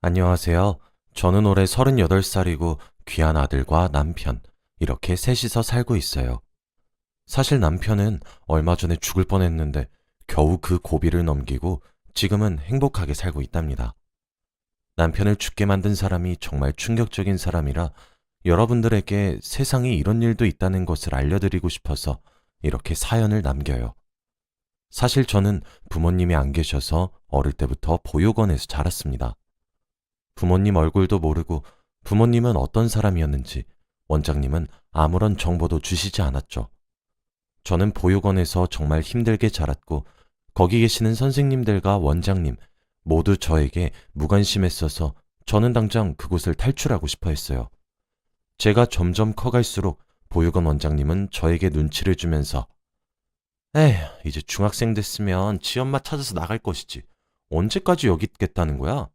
안녕하세요. 저는 올해 38살이고 귀한 아들과 남편, 이렇게 셋이서 살고 있어요. 사실 남편은 얼마 전에 죽을 뻔했는데 겨우 그 고비를 넘기고 지금은 행복하게 살고 있답니다. 남편을 죽게 만든 사람이 정말 충격적인 사람이라 여러분들에게 세상에 이런 일도 있다는 것을 알려드리고 싶어서 이렇게 사연을 남겨요. 사실 저는 부모님이 안 계셔서 어릴 때부터 보육원에서 자랐습니다. 부모님 얼굴도 모르고 부모님은 어떤 사람이었는지 원장님은 아무런 정보도 주시지 않았죠. 저는 보육원에서 정말 힘들게 자랐고 거기 계시는 선생님들과 원장님 모두 저에게 무관심했어서 저는 당장 그곳을 탈출하고 싶어 했어요. 제가 점점 커갈수록 보육원 원장님은 저에게 눈치를 주면서 에휴, 이제 중학생 됐으면 지 엄마 찾아서 나갈 것이지. 언제까지 여기 있겠다는 거야?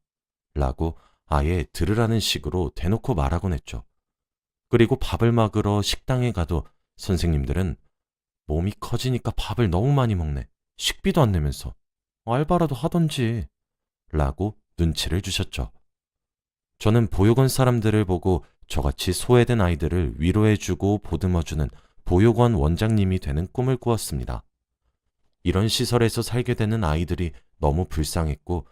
라고 아예 들으라는 식으로 대놓고 말하곤 했죠. 그리고 밥을 먹으러 식당에 가도 선생님들은 몸이 커지니까 밥을 너무 많이 먹네. 식비도 안 내면서. 알바라도 하던지. 라고 눈치를 주셨죠. 저는 보육원 사람들을 보고 저같이 소외된 아이들을 위로해주고 보듬어주는 보육원 원장님이 되는 꿈을 꾸었습니다. 이런 시설에서 살게 되는 아이들이 너무 불쌍했고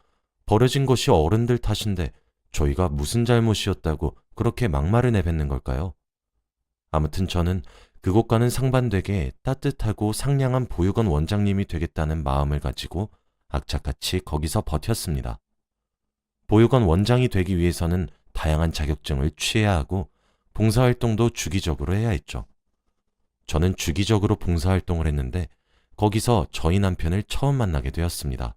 버려진 것이 어른들 탓인데 저희가 무슨 잘못이었다고 그렇게 막말을 내뱉는 걸까요? 아무튼 저는 그곳과는 상반되게 따뜻하고 상냥한 보육원 원장님이 되겠다는 마음을 가지고 악착같이 거기서 버텼습니다. 보육원 원장이 되기 위해서는 다양한 자격증을 취해야 하고 봉사활동도 주기적으로 해야 했죠. 저는 주기적으로 봉사활동을 했는데 거기서 저희 남편을 처음 만나게 되었습니다.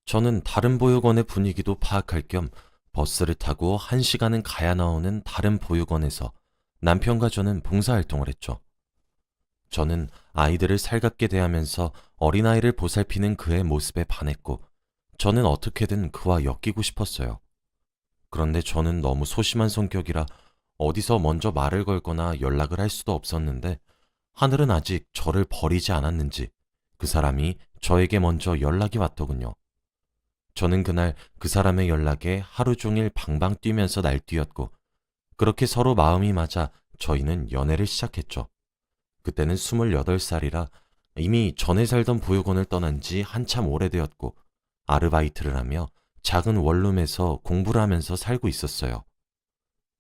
저는 다른 보육원의 분위기도 파악할 겸 버스를 타고 1시간은 가야 나오는 다른 보육원에서 남편과 저는 봉사활동을 했죠. 저는 아이들을 살갑게 대하면서 어린아이를 보살피는 그의 모습에 반했고 저는 어떻게든 그와 엮이고 싶었어요. 그런데 저는 너무 소심한 성격이라 어디서 먼저 말을 걸거나 연락을 할 수도 없었는데 하늘은 아직 저를 버리지 않았는지 그 사람이 저에게 먼저 연락이 왔더군요. 저는 그날 그 사람의 연락에 하루 종일 방방 뛰면서 날뛰었고 그렇게 서로 마음이 맞아 저희는 연애를 시작했죠. 그때는 28살이라 이미 전에 살던 보육원을 떠난 지 한참 오래되었고 아르바이트를 하며 작은 원룸에서 공부를 하면서 살고 있었어요.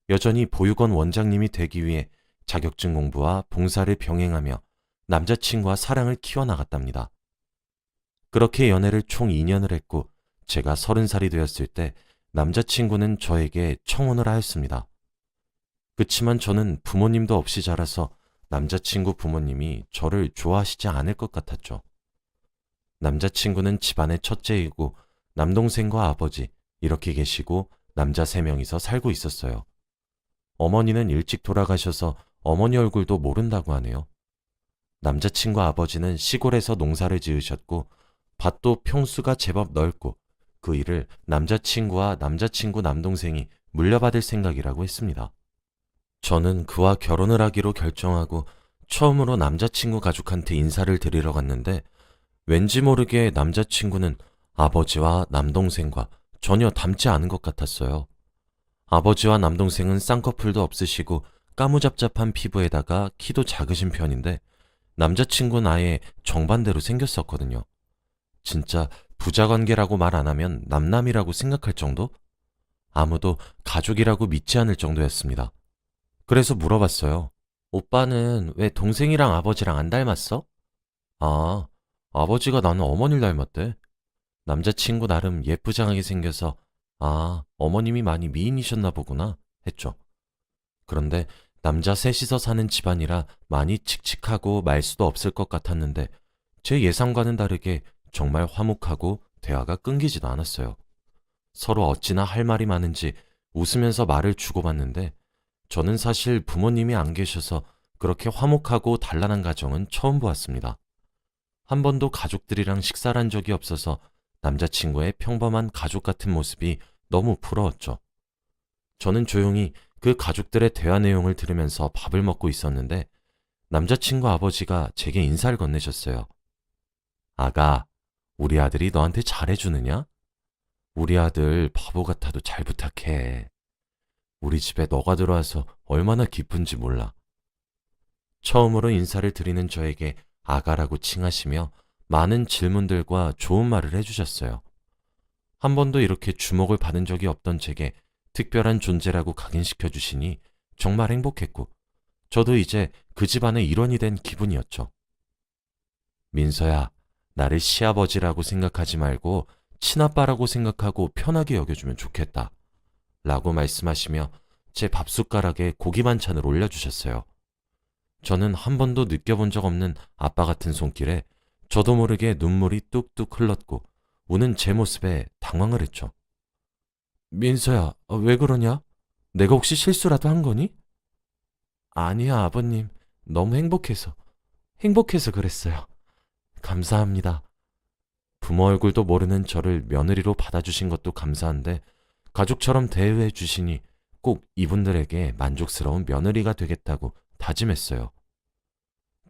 여전히 보육원 원장님이 되기 위해 자격증 공부와 봉사를 병행하며 남자친구와 사랑을 키워나갔답니다. 그렇게 연애를 총 2년을 했고 제가 30살이 되었을 때 남자친구는 저에게 청혼을 하였습니다. 그치만 저는 부모님도 없이 자라서 남자친구 부모님이 저를 좋아하시지 않을 것 같았죠. 남자친구는 집안의 첫째이고 남동생과 아버지 이렇게 계시고 남자 3명이서 살고 있었어요. 어머니는 일찍 돌아가셔서 어머니 얼굴도 모른다고 하네요. 남자친구 아버지는 시골에서 농사를 지으셨고 밭도 평수가 제법 넓고 그 일을 남자친구와 남자친구 남동생이 물려받을 생각이라고 했습니다. 저는 그와 결혼을 하기로 결정하고 처음으로 남자친구 가족한테 인사를 드리러 갔는데 왠지 모르게 남자친구는 아버지와 남동생과 전혀 닮지 않은 것 같았어요. 아버지와 남동생은 쌍꺼풀도 없으시고 까무잡잡한 피부에다가 키도 작으신 편인데 남자친구는 아예 정반대로 생겼었거든요. 진짜 부자 관계라고 말 안 하면 남남이라고 생각할 정도? 아무도 가족이라고 믿지 않을 정도였습니다. 그래서 물어봤어요. 오빠는 왜 동생이랑 아버지랑 안 닮았어? 아, 아버지가 나는 어머니를 닮았대. 남자친구 나름 예쁘장하게 생겨서 어머님이 많이 미인이셨나 보구나 했죠. 그런데 남자 셋이서 사는 집안이라 많이 칙칙하고 말수도 없을 것 같았는데 제 예상과는 다르게 정말 화목하고 대화가 끊기지도 않았어요. 서로 어찌나 할 말이 많은지 웃으면서 말을 주고받는데 저는 사실 부모님이 안 계셔서 그렇게 화목하고 단란한 가정은 처음 보았습니다. 한 번도 가족들이랑 식사를 한 적이 없어서 남자친구의 평범한 가족 같은 모습이 너무 부러웠죠. 저는 조용히 그 가족들의 대화 내용을 들으면서 밥을 먹고 있었는데 남자친구 아버지가 제게 인사를 건네셨어요. 아가, 우리 아들이 너한테 잘해주느냐? 우리 아들 바보 같아도 잘 부탁해. 우리 집에 너가 들어와서 얼마나 기쁜지 몰라. 처음으로 인사를 드리는 저에게 아가라고 칭하시며 많은 질문들과 좋은 말을 해주셨어요. 한 번도 이렇게 주목을 받은 적이 없던 제게 특별한 존재라고 각인시켜 주시니 정말 행복했고, 저도 이제 그 집안의 일원이 된 기분이었죠. 민서야, 나를 시아버지라고 생각하지 말고 친아빠라고 생각하고 편하게 여겨주면 좋겠다. 라고 말씀하시며 제 밥숟가락에 고기 반찬을 올려주셨어요. 저는 한 번도 느껴본 적 없는 아빠 같은 손길에 저도 모르게 눈물이 뚝뚝 흘렀고 우는 제 모습에 당황을 했죠. 민서야, 왜 그러냐? 내가 혹시 실수라도 한 거니? 아니야, 아버님. 너무 행복해서 그랬어요. 감사합니다. 부모 얼굴도 모르는 저를 며느리로 받아주신 것도 감사한데 가족처럼 대우해 주시니 꼭 이분들에게 만족스러운 며느리가 되겠다고 다짐했어요.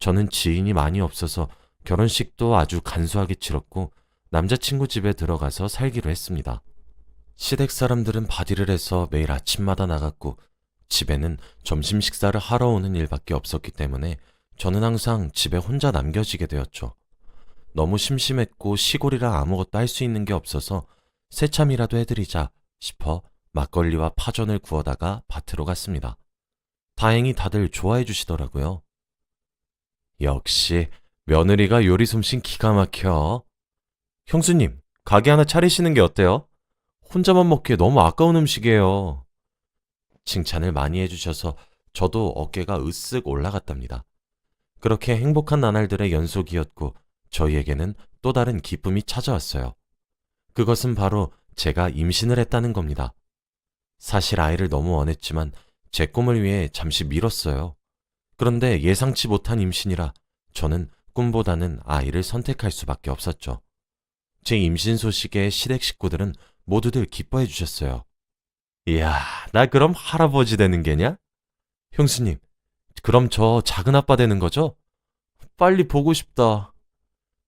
저는 지인이 많이 없어서 결혼식도 아주 간소하게 치렀고 남자친구 집에 들어가서 살기로 했습니다. 시댁 사람들은 바디를 해서 매일 아침마다 나갔고 집에는 점심 식사를 하러 오는 일밖에 없었기 때문에 저는 항상 집에 혼자 남겨지게 되었죠. 너무 심심했고 시골이라 아무것도 할 수 있는 게 없어서 새참이라도 해드리자 싶어 막걸리와 파전을 구워다가 밭으로 갔습니다. 다행히 다들 좋아해 주시더라고요. 역시 며느리가 요리 솜씨 기가 막혀. 형수님, 가게 하나 차리시는 게 어때요? 혼자만 먹기에 너무 아까운 음식이에요. 칭찬을 많이 해주셔서 저도 어깨가 으쓱 올라갔답니다. 그렇게 행복한 나날들의 연속이었고 저희에게는 또 다른 기쁨이 찾아왔어요. 그것은 바로 제가 임신을 했다는 겁니다. 사실 아이를 너무 원했지만 제 꿈을 위해 잠시 미뤘어요. 그런데 예상치 못한 임신이라 저는 꿈보다는 아이를 선택할 수밖에 없었죠. 제 임신 소식에 시댁 식구들은 모두들 기뻐해 주셨어요. 이야, 나 그럼 할아버지 되는 게냐? 형수님, 그럼 저 작은 아빠 되는 거죠? 빨리 보고 싶다.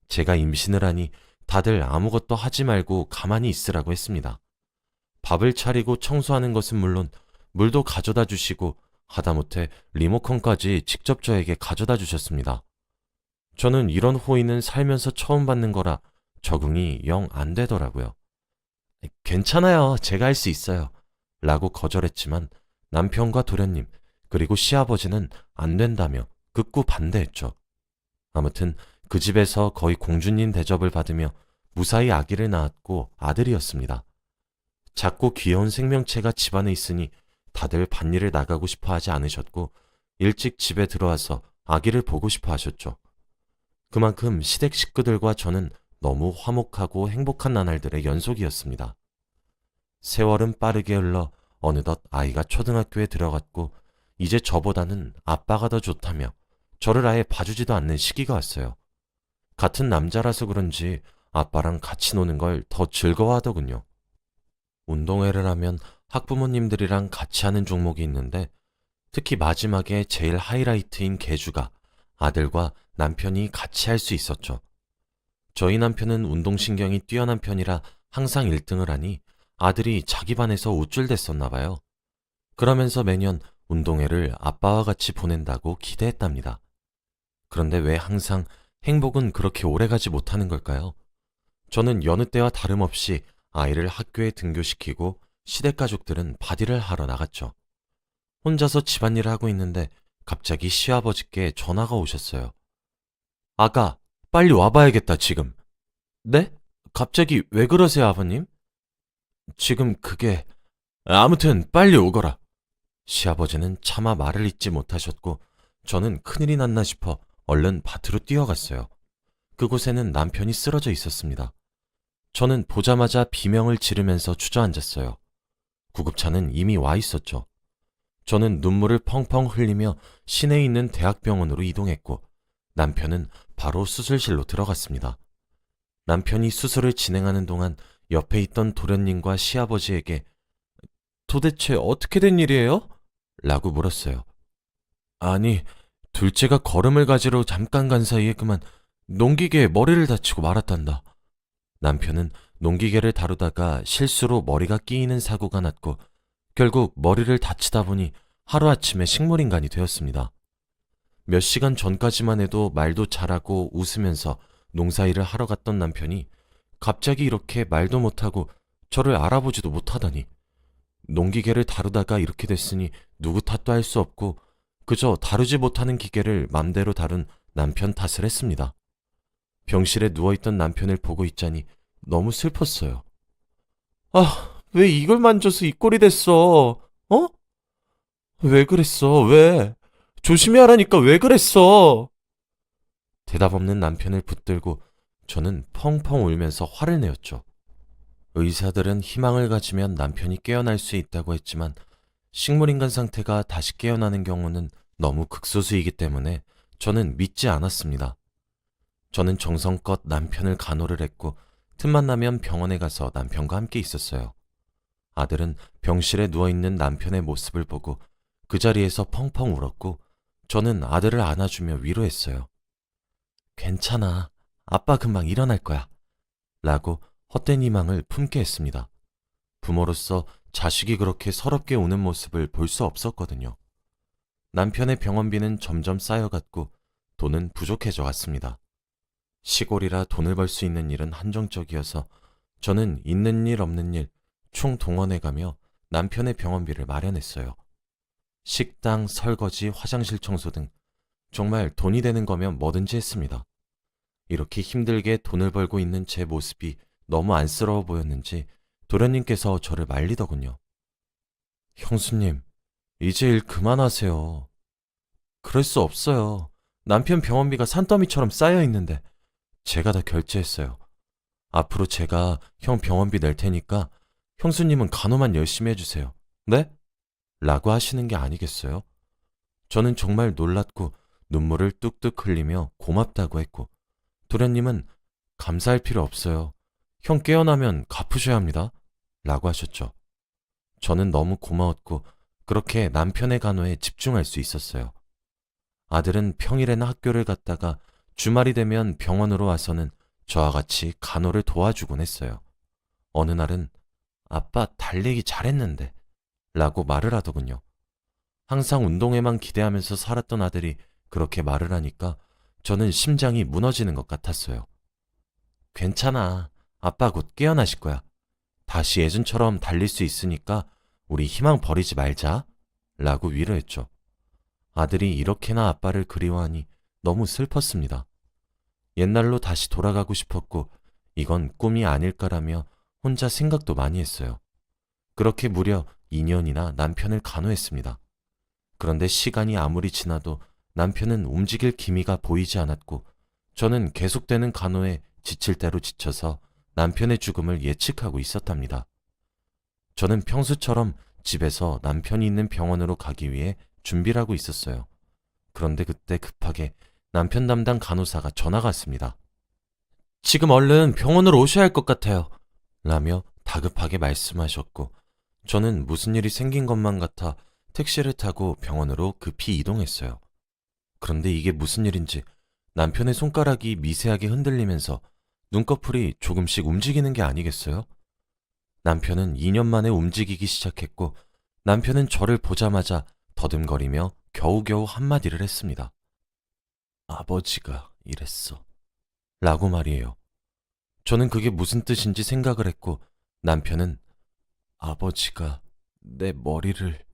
제가 임신을 하니 다들 아무것도 하지 말고 가만히 있으라고 했습니다. 밥을 차리고 청소하는 것은 물론 물도 가져다 주시고 하다못해 리모컨까지 직접 저에게 가져다 주셨습니다. 저는 이런 호의는 살면서 처음 받는 거라 적응이 영 안 되더라고요. 괜찮아요. 제가 할 수 있어요. 라고 거절했지만 남편과 도련님 그리고 시아버지는 안 된다며 극구 반대했죠. 아무튼 그 집에서 거의 공주님 대접을 받으며 무사히 아기를 낳았고 아들이었습니다. 작고 귀여운 생명체가 집안에 있으니 다들 밭일을 나가고 싶어 하지 않으셨고 일찍 집에 들어와서 아기를 보고 싶어 하셨죠. 그만큼 시댁 식구들과 저는 너무 화목하고 행복한 나날들의 연속이었습니다. 세월은 빠르게 흘러 어느덧 아이가 초등학교에 들어갔고 이제 저보다는 아빠가 더 좋다며 저를 아예 봐주지도 않는 시기가 왔어요. 같은 남자라서 그런지 아빠랑 같이 노는 걸 더 즐거워하더군요. 운동회를 하면 학부모님들이랑 같이 하는 종목이 있는데 특히 마지막에 제일 하이라이트인 계주가 아들과 남편이 같이 할 수 있었죠. 저희 남편은 운동신경이 뛰어난 편이라 항상 1등을 하니 아들이 자기 반에서 우쭐댔었나 봐요. 그러면서 매년 운동회를 아빠와 같이 보낸다고 기대했답니다. 그런데 왜 항상 행복은 그렇게 오래가지 못하는 걸까요? 저는 여느 때와 다름없이 아이를 학교에 등교시키고 시댁 가족들은 바디를 하러 나갔죠. 혼자서 집안일을 하고 있는데 갑자기 시아버지께 전화가 오셨어요. 아가, 빨리 와봐야겠다, 지금. 네? 갑자기 왜 그러세요, 아버님? 지금 그게... 아무튼 빨리 오거라. 시아버지는 차마 말을 잇지 못하셨고 저는 큰일이 났나 싶어 얼른 밭으로 뛰어갔어요. 그곳에는 남편이 쓰러져 있었습니다. 저는 보자마자 비명을 지르면서 주저앉았어요. 구급차는 이미 와 있었죠. 저는 눈물을 펑펑 흘리며 시내에 있는 대학병원으로 이동했고 남편은 바로 수술실로 들어갔습니다. 남편이 수술을 진행하는 동안 옆에 있던 도련님과 시아버지에게 도대체 어떻게 된 일이에요? 라고 물었어요. 아니, 둘째가 걸음을 가지러 잠깐 간 사이에 그만 농기계에 머리를 다치고 말았단다. 남편은 농기계를 다루다가 실수로 머리가 끼이는 사고가 났고 결국 머리를 다치다 보니 하루아침에 식물인간이 되었습니다. 몇 시간 전까지만 해도 말도 잘하고 웃으면서 농사일을 하러 갔던 남편이 갑자기 이렇게 말도 못하고 저를 알아보지도 못하다니. 농기계를 다루다가 이렇게 됐으니 누구 탓도 할 수 없고 그저 다루지 못하는 기계를 맘대로 다룬 남편 탓을 했습니다. 병실에 누워있던 남편을 보고 있자니 너무 슬펐어요. 아, 왜 이걸 만져서 이 꼴이 됐어? 어? 왜 그랬어? 왜? 조심히 하라니까 왜 그랬어? 대답 없는 남편을 붙들고 저는 펑펑 울면서 화를 내었죠. 의사들은 희망을 가지면 남편이 깨어날 수 있다고 했지만 식물인간 상태가 다시 깨어나는 경우는 너무 극소수이기 때문에 저는 믿지 않았습니다. 저는 정성껏 남편을 간호를 했고 틈만 나면 병원에 가서 남편과 함께 있었어요. 아들은 병실에 누워있는 남편의 모습을 보고 그 자리에서 펑펑 울었고 저는 아들을 안아주며 위로했어요. 괜찮아. 아빠 금방 일어날 거야. 라고 헛된 희망을 품게 했습니다. 부모로서 자식이 그렇게 서럽게 우는 모습을 볼 수 없었거든요. 남편의 병원비는 점점 쌓여갔고 돈은 부족해져 갔습니다. 시골이라 돈을 벌 수 있는 일은 한정적이어서 저는 있는 일 없는 일 총동원해가며 남편의 병원비를 마련했어요. 식당, 설거지, 화장실 청소 등 정말 돈이 되는 거면 뭐든지 했습니다. 이렇게 힘들게 돈을 벌고 있는 제 모습이 너무 안쓰러워 보였는지 도련님께서 저를 말리더군요. 형수님, 이제 일 그만하세요. 그럴 수 없어요. 남편 병원비가 산더미처럼 쌓여 있는데 제가 다 결제했어요. 앞으로 제가 형 병원비 낼 테니까 형수님은 간호만 열심히 해주세요. 네? 라고 하시는 게 아니겠어요? 저는 정말 놀랐고 눈물을 뚝뚝 흘리며 고맙다고 했고 도련님은 감사할 필요 없어요. 형 깨어나면 갚으셔야 합니다. 라고 하셨죠. 저는 너무 고마웠고 그렇게 남편의 간호에 집중할 수 있었어요. 아들은 평일에는 학교를 갔다가 주말이 되면 병원으로 와서는 저와 같이 간호를 도와주곤 했어요. 어느 날은 아빠 달리기 잘했는데 라고 말을 하더군요. 항상 운동에만 기대하면서 살았던 아들이 그렇게 말을 하니까 저는 심장이 무너지는 것 같았어요. 괜찮아. 아빠 곧 깨어나실 거야. 다시 예전처럼 달릴 수 있으니까 우리 희망 버리지 말자. 라고 위로했죠. 아들이 이렇게나 아빠를 그리워하니 너무 슬펐습니다. 옛날로 다시 돌아가고 싶었고 이건 꿈이 아닐까라며 혼자 생각도 많이 했어요. 그렇게 무려 2년이나 남편을 간호했습니다. 그런데 시간이 아무리 지나도 남편은 움직일 기미가 보이지 않았고 저는 계속되는 간호에 지칠 대로 지쳐서 남편의 죽음을 예측하고 있었답니다. 저는 평소처럼 집에서 남편이 있는 병원으로 가기 위해 준비를 하고 있었어요. 그런데 그때 급하게 남편 담당 간호사가 전화가 왔습니다. 지금 얼른 병원으로 오셔야 할 것 같아요. 라며 다급하게 말씀하셨고 저는 무슨 일이 생긴 것만 같아 택시를 타고 병원으로 급히 이동했어요. 그런데 이게 무슨 일인지 남편의 손가락이 미세하게 흔들리면서 눈꺼풀이 조금씩 움직이는 게 아니겠어요? 남편은 2년 만에 움직이기 시작했고 남편은 저를 보자마자 더듬거리며 겨우겨우 한마디를 했습니다. 아버지가 이랬어. 라고 말이에요. 저는 그게 무슨 뜻인지 생각을 했고 남편은 아버지가 내 머리를...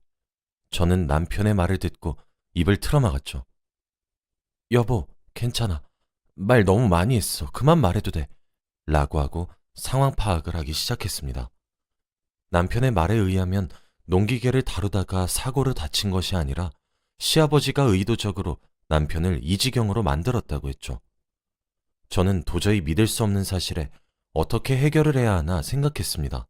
저는 남편의 말을 듣고 입을 틀어막았죠. 여보, 괜찮아. 말 너무 많이 했어. 그만 말해도 돼. 라고 하고 상황 파악을 하기 시작했습니다. 남편의 말에 의하면 농기계를 다루다가 사고로 다친 것이 아니라 시아버지가 의도적으로 남편을 이 지경으로 만들었다고 했죠. 저는 도저히 믿을 수 없는 사실에 어떻게 해결을 해야 하나 생각했습니다.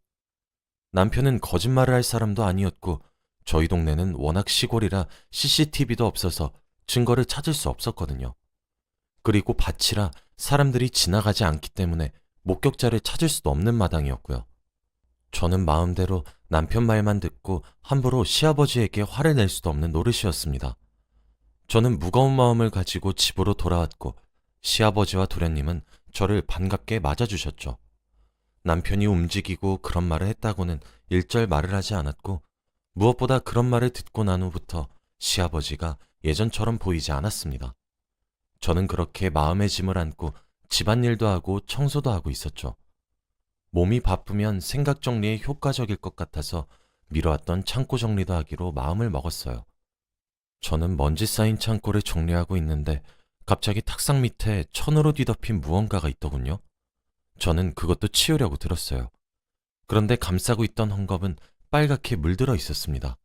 남편은 거짓말을 할 사람도 아니었고 저희 동네는 워낙 시골이라 CCTV도 없어서 증거를 찾을 수 없었거든요. 그리고 밭이라 사람들이 지나가지 않기 때문에 목격자를 찾을 수도 없는 마당이었고요. 저는 마음대로 남편 말만 듣고 함부로 시아버지에게 화를 낼 수도 없는 노릇이었습니다. 저는 무거운 마음을 가지고 집으로 돌아왔고 시아버지와 도련님은 저를 반갑게 맞아주셨죠. 남편이 움직이고 그런 말을 했다고는 일절 말을 하지 않았고, 무엇보다 그런 말을 듣고 난 후부터 시아버지가 예전처럼 보이지 않았습니다. 저는 그렇게 마음의 짐을 안고 집안일도 하고 청소도 하고 있었죠. 몸이 바쁘면 생각 정리에 효과적일 것 같아서 미뤄왔던 창고 정리도 하기로 마음을 먹었어요. 저는 먼지 쌓인 창고를 정리하고 있는데 갑자기 탁상 밑에 천으로 뒤덮인 무언가가 있더군요. 저는 그것도 치우려고 들었어요. 그런데 감싸고 있던 헝겊은 빨갛게 물들어 있었습니다.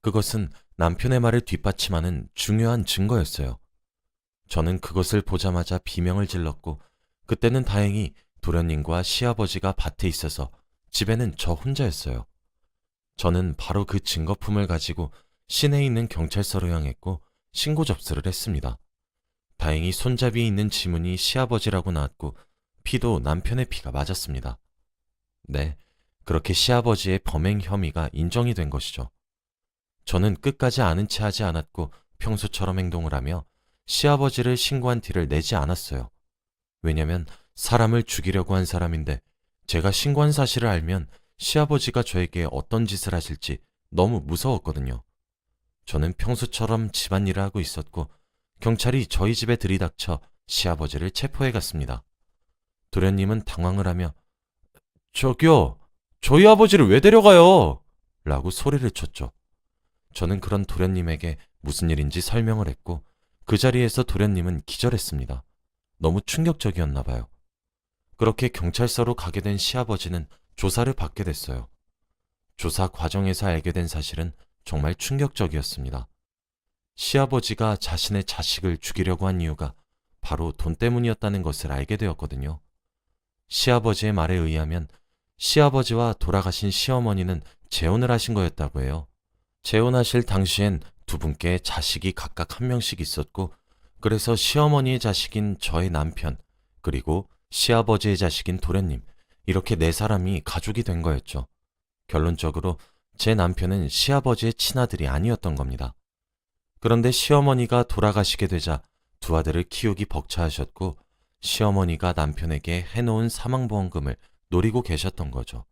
그것은 남편의 말을 뒷받침하는 중요한 증거였어요. 저는 그것을 보자마자 비명을 질렀고, 그때는 다행히 도련님과 시아버지가 밭에 있어서 집에는 저 혼자였어요. 저는 바로 그 증거품을 가지고 시내에 있는 경찰서로 향했고 신고 접수를 했습니다. 다행히 손잡이에 있는 지문이 시아버지라고 나왔고 피도 남편의 피가 맞았습니다. 네, 그렇게 시아버지의 범행 혐의가 인정이 된 것이죠. 저는 끝까지 아는 체 하지 않았고 평소처럼 행동을 하며 시아버지를 신고한 티를 내지 않았어요. 왜냐면 사람을 죽이려고 한 사람인데 제가 신고한 사실을 알면 시아버지가 저에게 어떤 짓을 하실지 너무 무서웠거든요. 저는 평소처럼 집안일을 하고 있었고 경찰이 저희 집에 들이닥쳐 시아버지를 체포해 갔습니다. 도련님은 당황을 하며 저기요, 저희 아버지를 왜 데려가요? 라고 소리를 쳤죠. 저는 그런 도련님에게 무슨 일인지 설명을 했고 그 자리에서 도련님은 기절했습니다. 너무 충격적이었나 봐요. 그렇게 경찰서로 가게 된 시아버지는 조사를 받게 됐어요. 조사 과정에서 알게 된 사실은 정말 충격적이었습니다. 시아버지가 자신의 자식을 죽이려고 한 이유가 바로 돈 때문이었다는 것을 알게 되었거든요. 시아버지의 말에 의하면 시아버지와 돌아가신 시어머니는 재혼을 하신 거였다고 해요. 재혼하실 당시엔 두 분께 자식이 각각 한 명씩 있었고, 그래서 시어머니의 자식인 저의 남편, 그리고 시아버지의 자식인 도련님, 이렇게 네 사람이 가족이 된 거였죠. 결론적으로 제 남편은 시아버지의 친아들이 아니었던 겁니다. 그런데 시어머니가 돌아가시게 되자 두 아들을 키우기 벅차하셨고 시어머니가 남편에게 해놓은 사망보험금을 노리고 계셨던 거죠.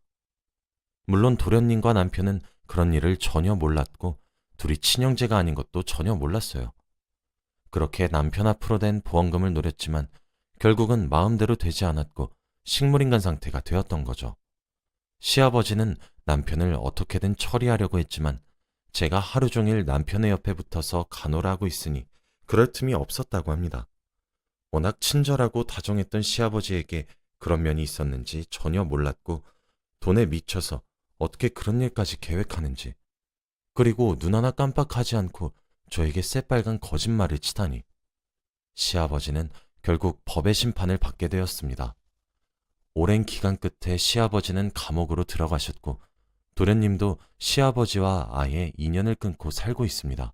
물론 도련님과 남편은 그런 일을 전혀 몰랐고 둘이 친형제가 아닌 것도 전혀 몰랐어요. 그렇게 남편 앞으로 된 보험금을 노렸지만 결국은 마음대로 되지 않았고 식물인간 상태가 되었던 거죠. 시아버지는 남편을 어떻게든 처리하려고 했지만 제가 하루 종일 남편의 옆에 붙어서 간호를 하고 있으니 그럴 틈이 없었다고 합니다. 워낙 친절하고 다정했던 시아버지에게 그런 면이 있었는지 전혀 몰랐고 돈에 미쳐서 어떻게 그런 일까지 계획하는지, 그리고 눈 하나 깜빡하지 않고 저에게 새빨간 거짓말을 치다니. 시아버지는 결국 법의 심판을 받게 되었습니다. 오랜 기간 끝에 시아버지는 감옥으로 들어가셨고 도련님도 시아버지와 아예 인연을 끊고 살고 있습니다.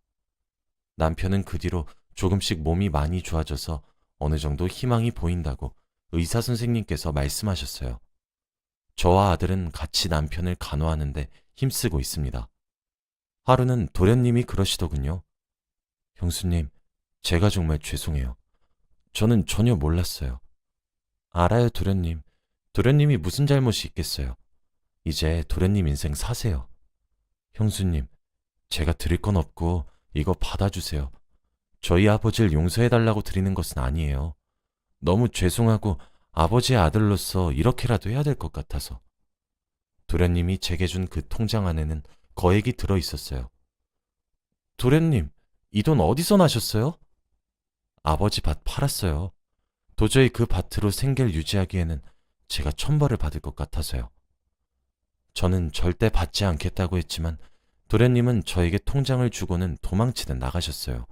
남편은 그 뒤로 조금씩 몸이 많이 좋아져서 어느 정도 희망이 보인다고 의사 선생님께서 말씀하셨어요. 저와 아들은 같이 남편을 간호하는데 힘쓰고 있습니다. 하루는 도련님이 그러시더군요. 형수님, 제가 정말 죄송해요. 저는 전혀 몰랐어요. 알아요, 도련님. 도련님이 무슨 잘못이 있겠어요. 이제 도련님 인생 사세요. 형수님, 제가 드릴 건 없고 이거 받아주세요. 저희 아버지를 용서해달라고 드리는 것은 아니에요. 너무 죄송하고 아버지의 아들로서 이렇게라도 해야 될 것 같아서. 도련님이 제게 준 그 통장 안에는 거액이 들어 있었어요. 도련님, 이 돈 어디서 나셨어요? 아버지 밭 팔았어요. 도저히 그 밭으로 생계를 유지하기에는 제가 천벌을 받을 것 같아서요. 저는 절대 받지 않겠다고 했지만 도련님은 저에게 통장을 주고는 도망치듯 나가셨어요.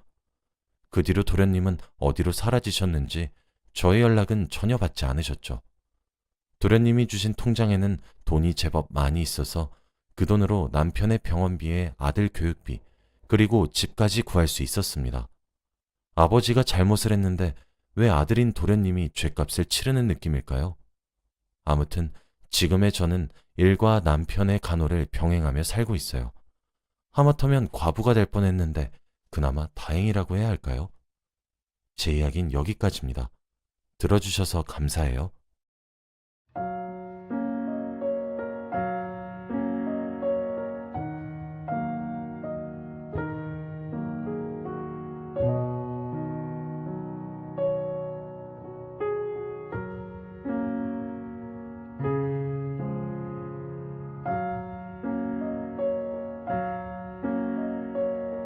그 뒤로 도련님은 어디로 사라지셨는지 저의 연락은 전혀 받지 않으셨죠. 도련님이 주신 통장에는 돈이 제법 많이 있어서 그 돈으로 남편의 병원비에 아들 교육비, 그리고 집까지 구할 수 있었습니다. 아버지가 잘못을 했는데 왜 아들인 도련님이 죗값을 치르는 느낌일까요? 아무튼 지금의 저는 일과 남편의 간호를 병행하며 살고 있어요. 하마터면 과부가 될 뻔했는데 그나마 다행이라고 해야 할까요? 제 이야기는 여기까지입니다. 들어주셔서 감사해요.